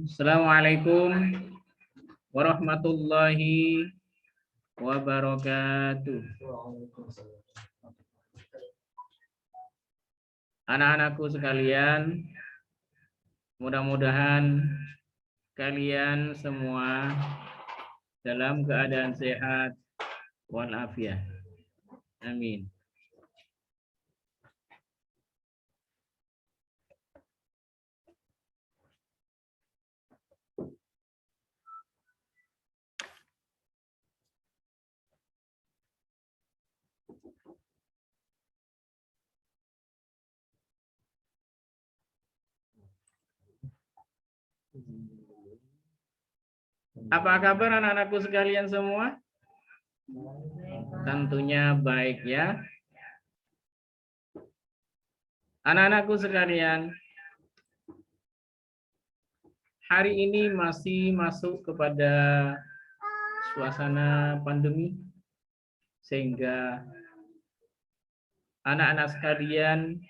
Assalamualaikum warahmatullahi wabarakatuh. Anak-anakku sekalian, mudah-mudahan kalian semua dalam keadaan sehat walafiat. Amin. Apa kabar anak-anakku sekalian semua? Tentunya baik ya. Anak-anakku sekalian, hari ini masih masuk kepada suasana pandemi, sehingga anak-anak sekalian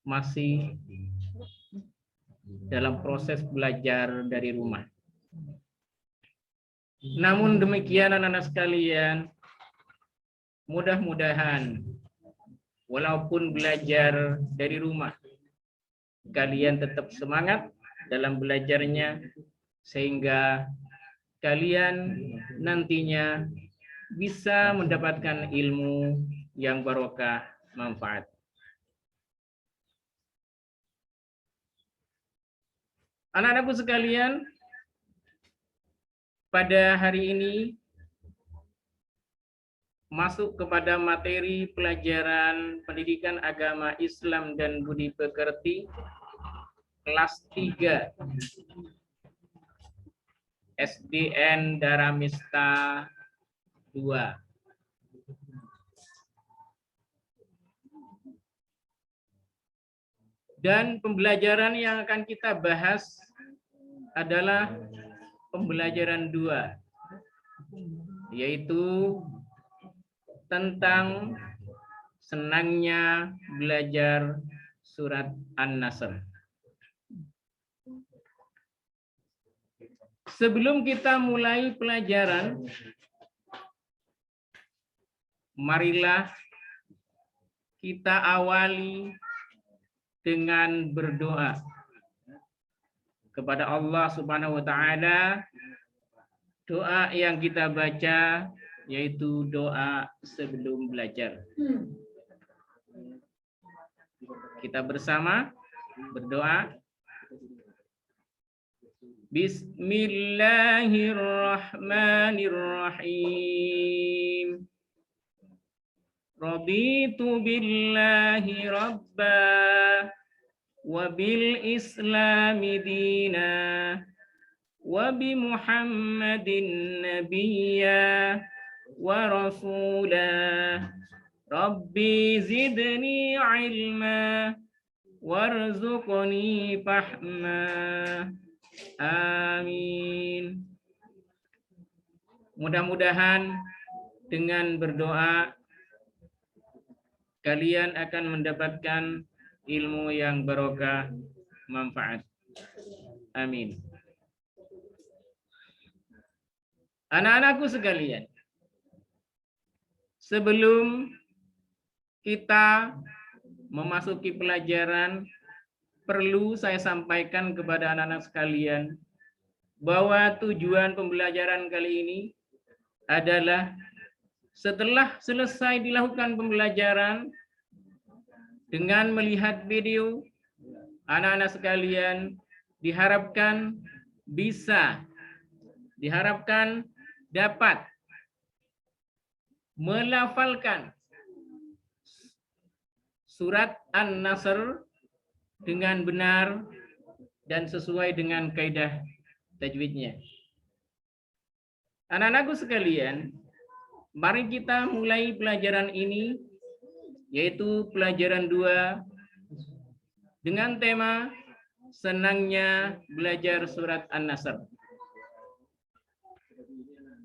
masih dalam proses belajar dari rumah. Namun demikian anak-anak sekalian, mudah-mudahan walaupun belajar dari rumah, kalian tetap semangat dalam belajarnya, sehingga kalian nantinya bisa mendapatkan ilmu yang barokah, manfaat. Anak-anakku sekalian, pada hari ini masuk kepada materi pelajaran pendidikan agama Islam dan budi pekerti kelas 3 SDN Daramista 2. Dan pembelajaran yang akan kita bahas adalah pembelajaran 2, yaitu tentang senangnya belajar surat An-Nasr. Sebelum kita mulai pelajaran, marilah kita awali dengan berdoa kepada Allah Subhanahu wa taala. Doa yang kita baca yaitu doa sebelum belajar. Kita bersama berdoa. Bismillahirrahmanirrahim. Raditu billahi rabba wa bil islami dina wa bi Muhammadin nabiyya wa rasulah. Rabbi zidni ilma warzuqni fahma. Amin. Mudah-mudahan dengan berdoa kalian akan mendapatkan ilmu yang barokah, manfaat. Amin. Anak-anakku sekalian, sebelum kita memasuki pelajaran, perlu saya sampaikan kepada anak-anak sekalian bahwa tujuan pembelajaran kali ini adalah setelah selesai dilakukan pembelajaran dengan melihat video, anak-anak sekalian diharapkan dapat melafalkan surat An-Nasr dengan benar dan sesuai dengan kaidah tajwidnya. Anak-anakku sekalian, mari kita mulai pelajaran ini, yaitu pelajaran 2 dengan tema senangnya belajar surat An-Nasr.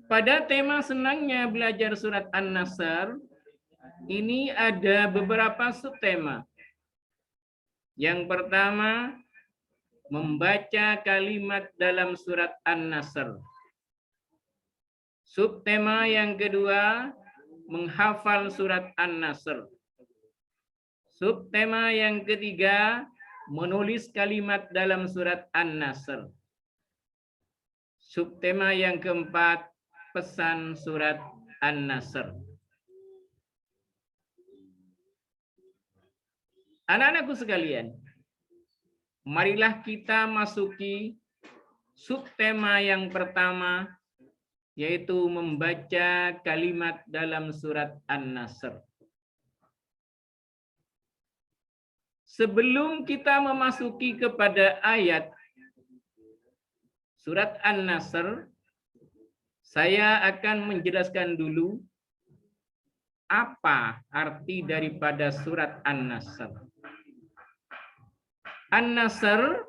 Pada tema senangnya belajar surat An-Nasr, ini ada beberapa subtema. Yang pertama, membaca kalimat dalam surat An-Nasr. Subtema yang kedua, menghafal surat An-Nasr. Subtema yang ketiga, menulis kalimat dalam surat An-Nasr. Subtema yang keempat, pesan surat An-Nasr. Anak-anakku sekalian, marilah kita masuki subtema yang pertama, yaitu membaca kalimat dalam surat An-Nasr. Sebelum kita memasuki kepada ayat surat An-Nasr, saya akan menjelaskan dulu apa arti daripada surat An-Nasr. An-Nasr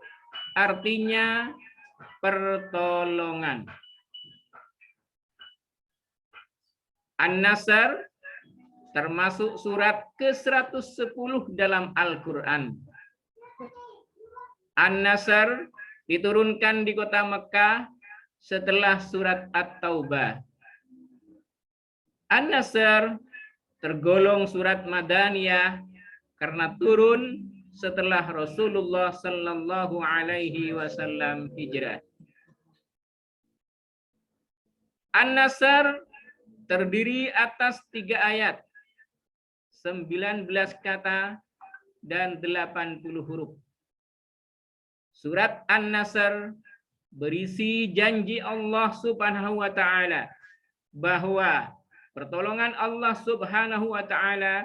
artinya pertolongan. An-Nasr termasuk surat ke-110 dalam Al-Quran. An-Nasr diturunkan di kota Mekah setelah surat At-Taubah. An-Nasr tergolong surat Madaniyah karena turun setelah Rasulullah Sallallahu Alaihi Wasallam hijrah. An-Nasr terdiri atas 3 ayat, 19 kata, dan 80 huruf. Surat An-Nasr berisi janji Allah Subhanahu wa Ta'ala bahwa pertolongan Allah Subhanahu wa Ta'ala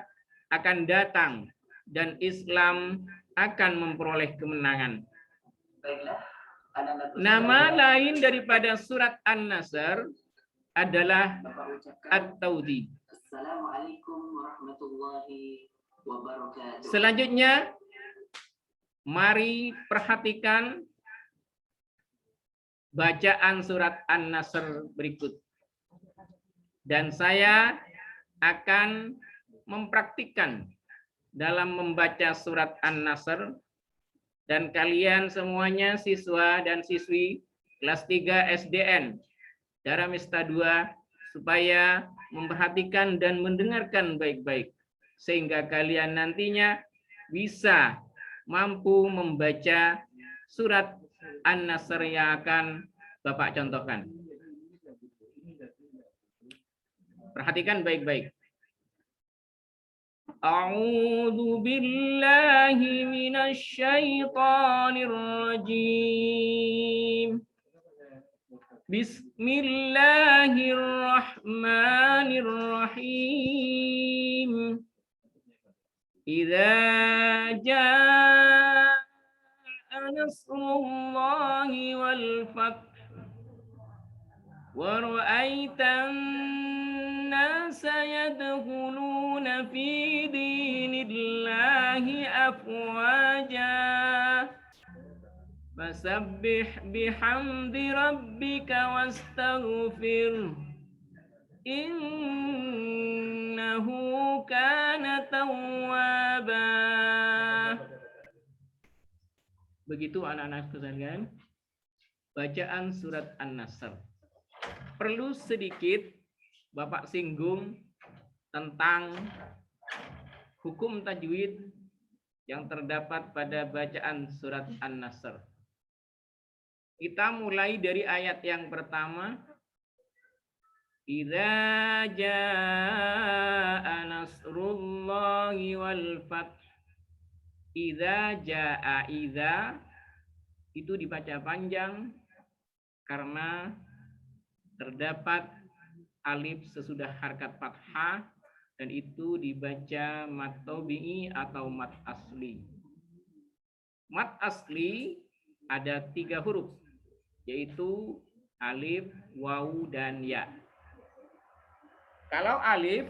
akan datang dan Islam akan memperoleh kemenangan. Nama lain daripada surat An-Nasr adalah At-Tawdi. Assalamualaikum warahmatullahi wabarakatuh. Selanjutnya, mari perhatikan bacaan surat An-Nasr berikut. Dan saya akan mempraktikkan dalam membaca surat An-Nasr, dan kalian semuanya siswa dan siswi kelas 3 SDN Daramista 2 supaya memperhatikan dan mendengarkan baik-baik sehingga kalian nantinya bisa mampu membaca surat An-Nasr yang akan Bapak contohkan. Perhatikan baik-baik. A'udzu billahi minasy syaithanir rajim. Bismillahirrahmanirrahim. Idza jaa nasrullahi wal fath wa ra'aitan nasa yadkhuluna fi dinillahi afwaja fasabbih bihamdi rabbika wastaghfir innahu kana tawwaba. Begitu anak-anak sekalian, bacaan surat An-Nasr. Perlu sedikit Bapak singgung tentang hukum tajwid yang terdapat pada bacaan surat An-Nasr. Kita mulai dari ayat yang pertama. Idza jaa nasrullahi wal fath. Idza jaa, idza itu dibaca panjang karena terdapat alif sesudah harakat fathah dan itu dibaca mat tabi'i atau mat asli. Mat asli ada 3 huruf, yaitu alif, wawu, dan ya. Kalau alif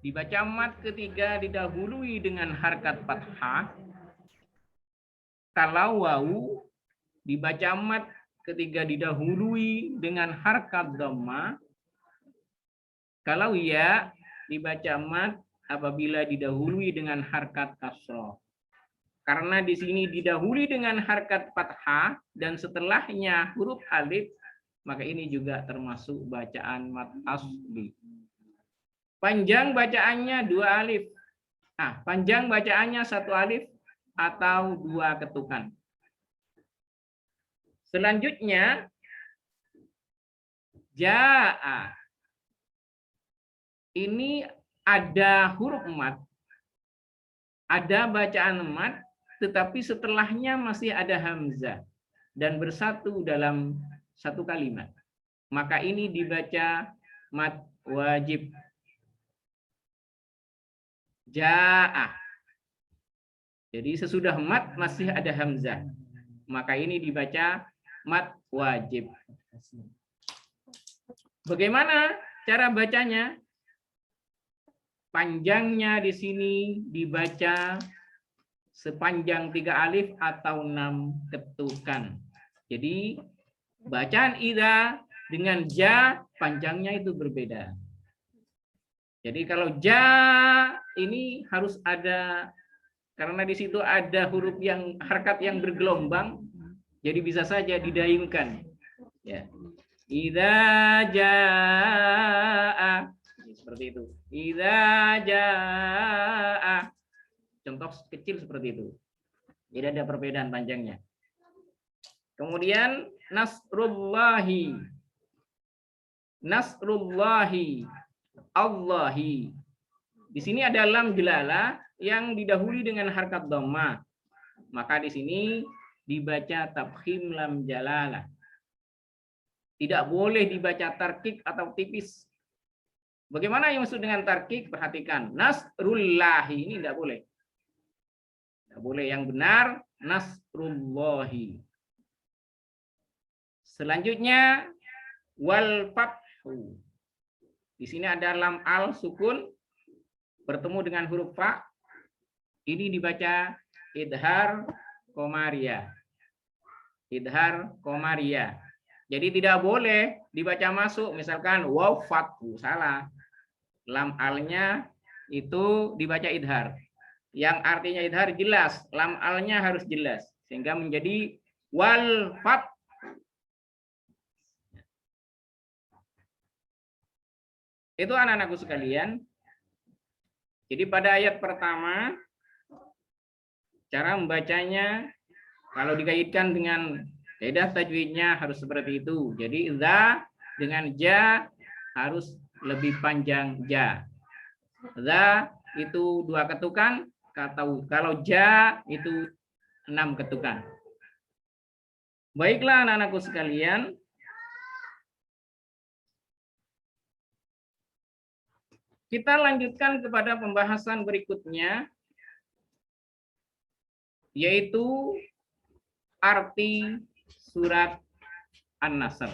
dibaca mat ketiga didahului dengan harakat fathah. Kalau wawu dibaca mat ketiga didahului dengan harakat dhammah. Kalau ya dibaca mat apabila didahului dengan harkat kasroh. Karena di sini didahului dengan harkat fathah dan setelahnya huruf alif, maka ini juga termasuk bacaan mad asli. Panjang bacaannya 2 alif. Nah, panjang bacaannya 1 alif atau 2 ketukan. Selanjutnya jaa. Ini ada huruf mad, ada bacaan mad, tetapi setelahnya masih ada hamzah dan bersatu dalam satu kalimat. Maka ini dibaca mad wajib. Jaa. Jadi sesudah mad masih ada hamzah. Maka ini dibaca mad wajib. Bagaimana cara bacanya? Panjangnya di sini dibaca sepanjang 3 alif atau 6 ketukan. Jadi bacaan ida dengan ja panjangnya itu berbeda. Jadi kalau ja ini harus ada, karena di situ ada huruf yang harkat yang bergelombang, jadi bisa saja didayungkan. Ya. Ida jaa. Seperti itu. Idza jaa. Contoh kecil seperti itu. Tidak ada perbedaan panjangnya. Kemudian nasrullahi. Nasrullahi. Allahi. Di sini ada lam jalalah yang didahului dengan harkat dhammah. Maka di sini dibaca tafkhim lam jalalah. Tidak boleh dibaca tarkik atau tipis. Bagaimana yang maksud dengan tarkik? Perhatikan. Nasrullahi ini tidak boleh. Tidak boleh. Yang benar nasrullahi. Selanjutnya wal fathu. Di sini ada lam al sukun bertemu dengan huruf fa. Ini dibaca idhar komaria. Idhar komaria. Jadi tidak boleh dibaca masuk, misalkan waw fathu, salah. Lam alnya itu dibaca idhar. Yang artinya idhar jelas, lam alnya harus jelas sehingga menjadi wal fat. Itu anak-anakku sekalian. Jadi pada ayat pertama cara membacanya kalau dikaitkan dengan kaidah tajwidnya harus seperti itu. Jadi za dengan ja harus lebih panjang ja. Za itu 2 ketukan, kalau ja itu 6 ketukan. Baiklah anak-anakku sekalian. Kita lanjutkan kepada pembahasan berikutnya, yaitu arti surat An-Nasr.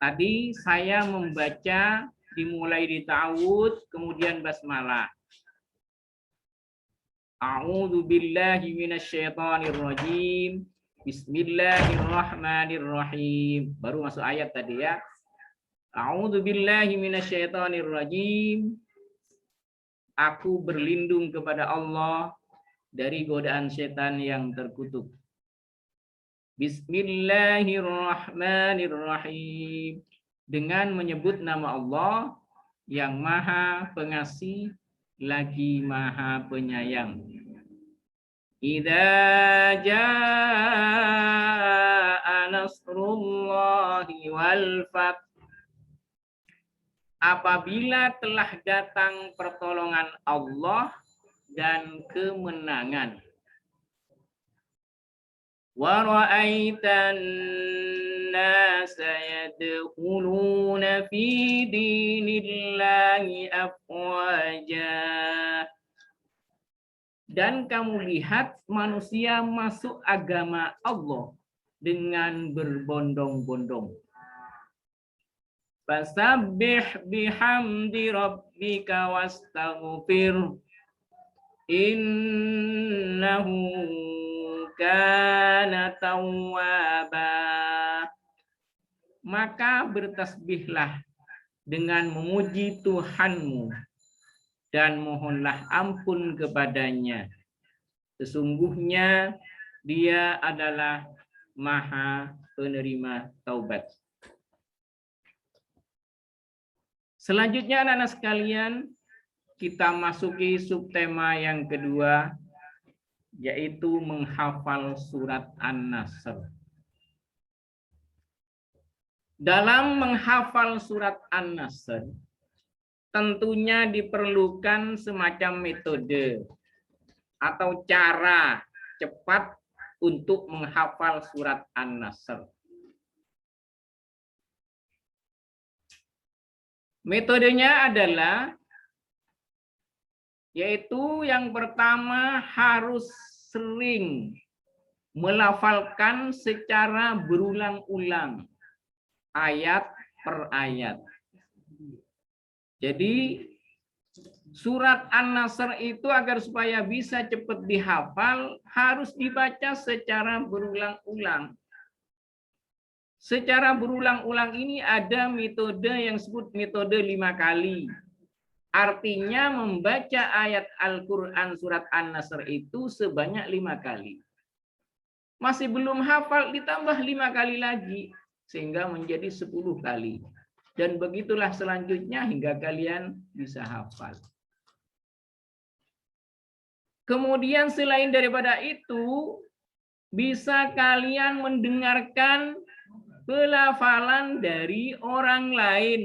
Tadi saya membaca dimulai di ta'awudz, kemudian basmalah. A'udzu billahi minasyaitonir rajim. Bismillahirrahmanirrahim. Baru masuk ayat tadi ya. A'udzu billahi minasyaitonir rajim. Aku berlindung kepada Allah dari godaan setan yang terkutuk. Bismillahirrahmanirrahim. Dengan menyebut nama Allah yang Maha Pengasih lagi Maha Penyayang. Idza jaa nasrullahi wal fath. Apabila telah datang pertolongan Allah dan kemenangan. Wa ra'aitan nasa yadkhuluna fi dinillahi afwaja. Dan kamu lihat manusia masuk agama Allah dengan berbondong-bondong. Fasabbih bihamdi rabbika wastaghfir. Innahu kana tawwaba. Maka bertasbihlah dengan memuji Tuhanmu dan mohonlah ampun kepadanya. Sesungguhnya dia adalah Maha penerima taubat. Selanjutnya anak-anak sekalian, kita masuki subtema yang kedua, yaitu menghafal surat An-Nasr. Dalam menghafal surat An-Nasr, tentunya diperlukan semacam metode atau cara cepat untuk menghafal surat An-Nasr. Metodenya adalah, yaitu yang pertama harus sering melafalkan secara berulang-ulang ayat per ayat. Jadi surat An-Nasr itu agar supaya bisa cepat dihafal harus dibaca secara berulang-ulang. Secara berulang-ulang ini ada metode yang disebut metode 5 kali. Artinya membaca ayat Al-Quran surat An-Nasr itu sebanyak 5 kali. Masih belum hafal ditambah 5 kali lagi. Sehingga menjadi 10 kali. Dan begitulah selanjutnya hingga kalian bisa hafal. Kemudian selain daripada itu, bisa kalian mendengarkan pelafalan dari orang lain.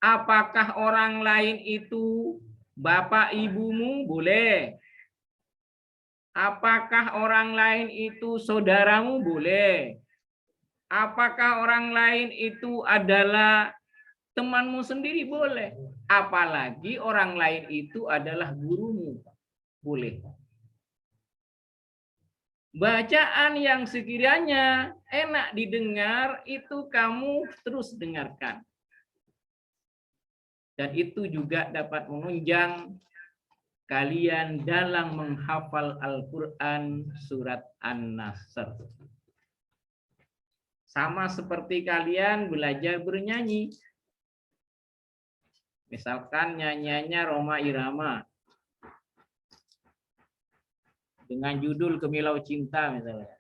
Apakah orang lain itu bapak ibumu? Boleh. Apakah orang lain itu saudaramu? Boleh. Apakah orang lain itu adalah temanmu sendiri? Boleh. Apalagi orang lain itu adalah gurumu? Boleh. Bacaan yang sekiranya enak didengar itu kamu terus dengarkan. Dan itu juga dapat menunjang kalian dalam menghafal Al-Quran surat An-Nasr. Sama seperti kalian belajar bernyanyi. Misalkan nyanyiannya Rhoma Irama. Dengan judul Kemilau Cinta misalnya.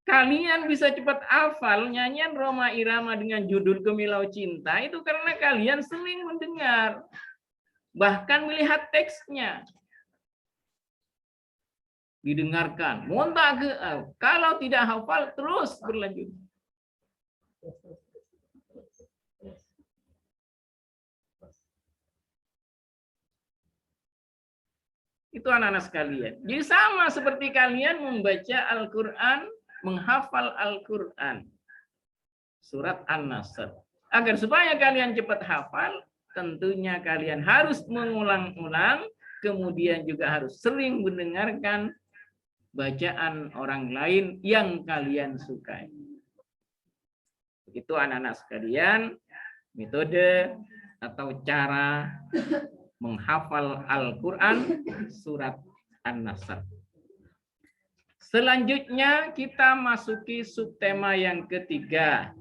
Kalian bisa cepat hafal nyanyian Rhoma Irama dengan judul Kemilau Cinta itu karena kalian sering mendengar. Bahkan melihat teksnya. Didengarkan. Kalau tidak hafal terus berlanjut. Itu anak-anak sekalian. Jadi sama seperti kalian membaca Al-Quran, menghafal Al-Quran. Surat An-Nasr. Agar supaya kalian cepat hafal, tentunya kalian harus mengulang-ulang, kemudian juga harus sering mendengarkan bacaan orang lain yang kalian sukai. Begitu anak-anak sekalian, metode atau cara menghafal Al-Quran surat An-Nasr. Selanjutnya kita masuki subtema yang ketiga,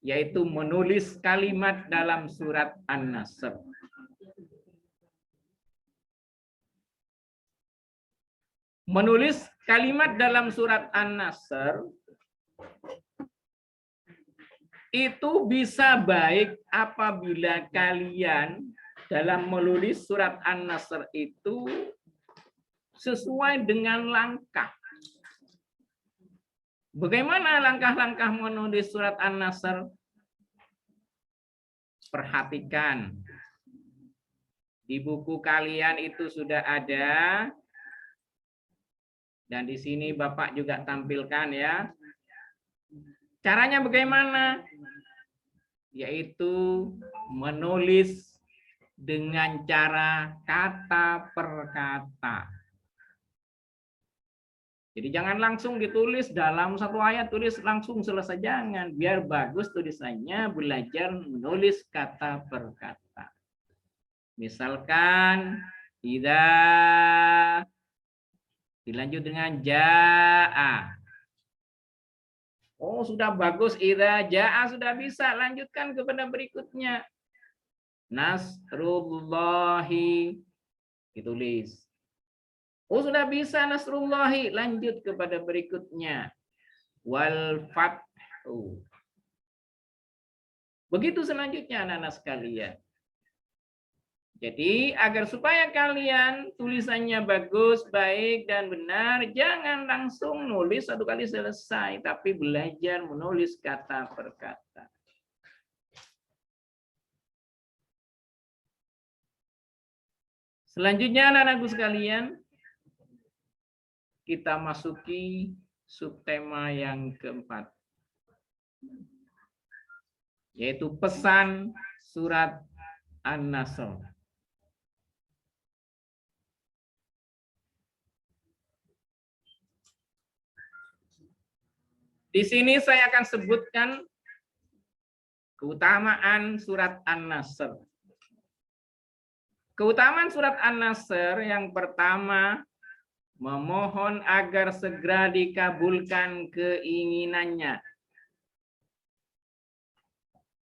yaitu menulis kalimat dalam surat An-Nasr. Menulis kalimat dalam surat An-Nasr itu bisa baik apabila kalian dalam menulis surat An-Nasr itu sesuai dengan langkah. Bagaimana langkah-langkah menulis surat An-Nasr? Perhatikan. Di buku kalian itu sudah ada. Dan di sini Bapak juga tampilkan ya. Caranya bagaimana? Yaitu menulis dengan cara kata per kata. Jadi jangan langsung ditulis dalam satu ayat, tulis langsung selesai. Jangan. Biar bagus tulisannya, belajar menulis kata per kata. Misalkan, idza dilanjut dengan jaa. Oh, sudah bagus. Idza jaa sudah bisa. Lanjutkan kepada berikutnya. Nasrullahi. Ditulis. Oh, sudah bisa nasrullahi. Lanjut kepada berikutnya. Wal fathu. Begitu selanjutnya anak-anak sekalian. Jadi agar supaya kalian tulisannya bagus, baik, dan benar, jangan langsung nulis satu kali selesai, tapi belajar menulis kata per kata. Selanjutnya anak-anakku sekalian, kita masuki subtema yang keempat, yaitu pesan surat An-Nasr. Di sini saya akan sebutkan keutamaan surat An-Nasr. Keutamaan surat An-Nasr yang pertama, memohon agar segera dikabulkan keinginannya.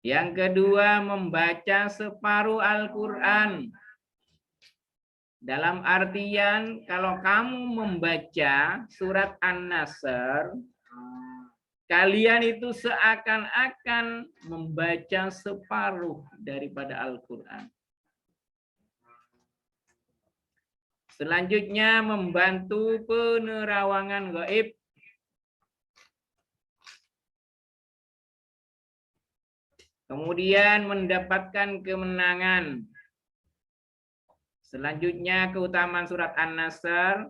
Yang kedua, membaca separuh Al-Quran. Dalam artian, kalau kamu membaca surat An-Nasr, kalian itu seakan-akan membaca separuh daripada Al-Quran. Selanjutnya, membantu penerawangan gaib. Kemudian mendapatkan kemenangan. Selanjutnya, keutamaan surat An-Nasr,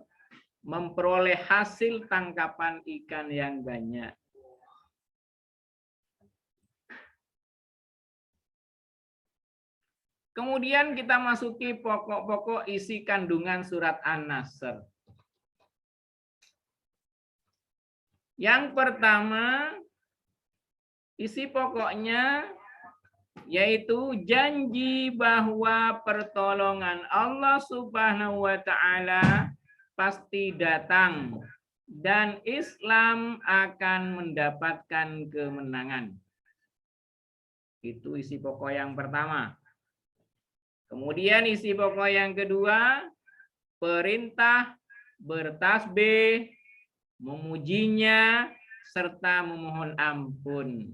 memperoleh hasil tangkapan ikan yang banyak. Kemudian kita masuki pokok-pokok isi kandungan surat An-Nasr. Yang pertama, isi pokoknya yaitu janji bahwa pertolongan Allah Subhanahu wa Ta'ala pasti datang dan Islam akan mendapatkan kemenangan. Itu isi pokok yang pertama. Kemudian isi pokok yang kedua, perintah bertasbih, memujinya, serta memohon ampun.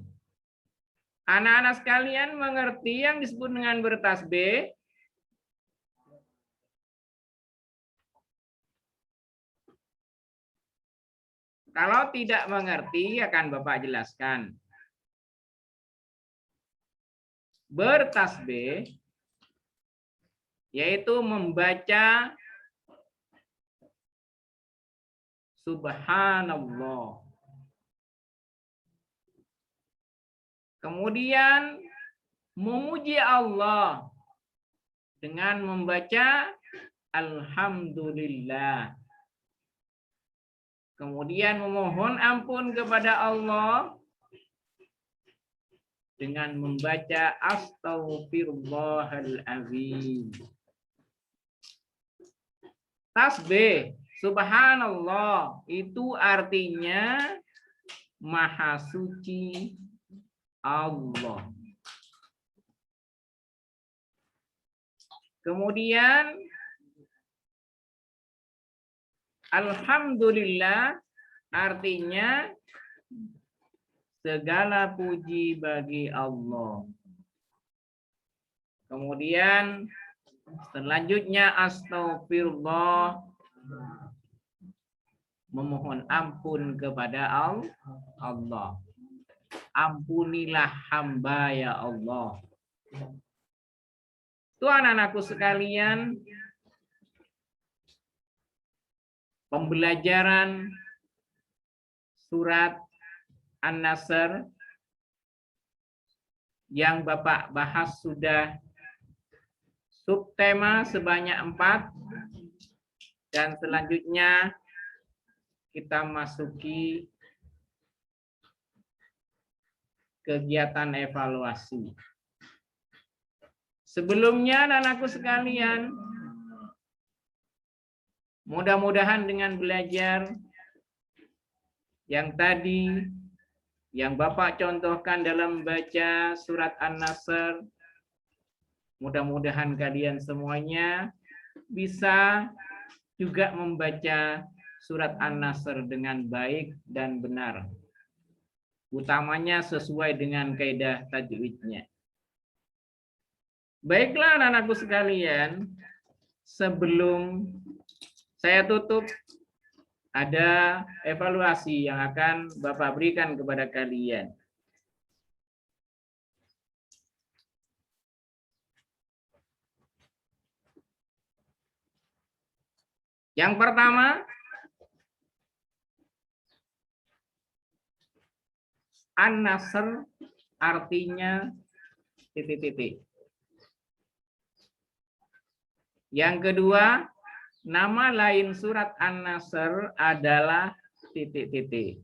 Anak-anak sekalian mengerti yang disebut dengan bertasbih? Kalau tidak mengerti, akan Bapak jelaskan. Bertasbih yaitu membaca Subhanallah. Kemudian memuji Allah dengan membaca Alhamdulillah. Kemudian memohon ampun kepada Allah dengan membaca Astaghfirullahaladzim. Tasbih Subhanallah itu artinya Maha Suci Allah. Kemudian Alhamdulillah artinya segala puji bagi Allah. Kemudian selanjutnya astagfirullah, memohon ampun kepada Allah. Ampunilah hamba ya Allah. Tuhan anak-anakku sekalian, pembelajaran surat An-Nasr yang Bapak bahas sudah subtema sebanyak 4, dan selanjutnya kita masuki kegiatan evaluasi. Sebelumnya anak-anakku sekalian, mudah-mudahan dengan belajar yang tadi yang Bapak contohkan dalam baca surat An-Nasr. Mudah-mudahan kalian semuanya bisa juga membaca surat An-Nasr dengan baik dan benar. Utamanya sesuai dengan kaidah tajwidnya. Baiklah anak-anakku sekalian, sebelum saya tutup, ada evaluasi yang akan Bapak berikan kepada kalian. Yang pertama, An-Nasr artinya titik-titik. Yang kedua, nama lain surat An-Nasr adalah titik-titik.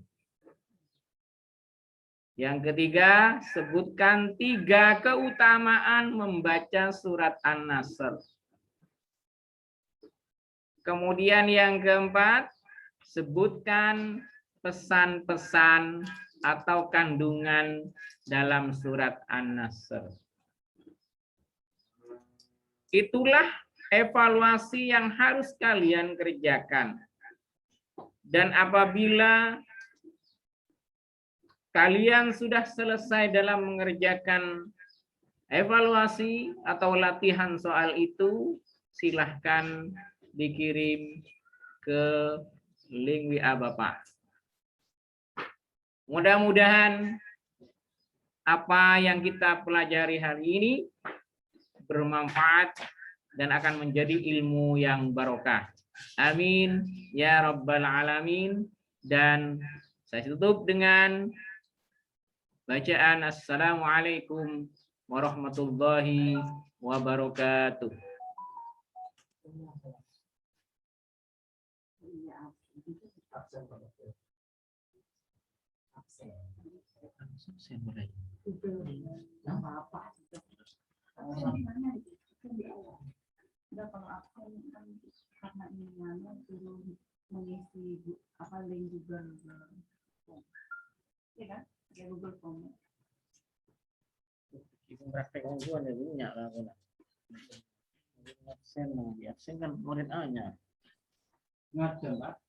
Yang ketiga, sebutkan 3 keutamaan membaca surat An-Nasr. Kemudian yang keempat, sebutkan pesan-pesan atau kandungan dalam surat An-Nasr. Itulah evaluasi yang harus kalian kerjakan. Dan apabila kalian sudah selesai dalam mengerjakan evaluasi atau latihan soal itu, silahkan dikirim ke link WA Bapak. Mudah-mudahan apa yang kita pelajari hari ini bermanfaat dan akan menjadi ilmu yang barokah. Amin ya rabbal alamin. Dan saya tutup dengan bacaan Assalamualaikum warahmatullahi wabarakatuh. Udah kalau aku kan karena ini suruh mengisi apa link Google Form, ya kan? Kayak Google Form. Itu praktek gua ada punya lah aku. Absen kan murid A-nya. Ngajar, Pak.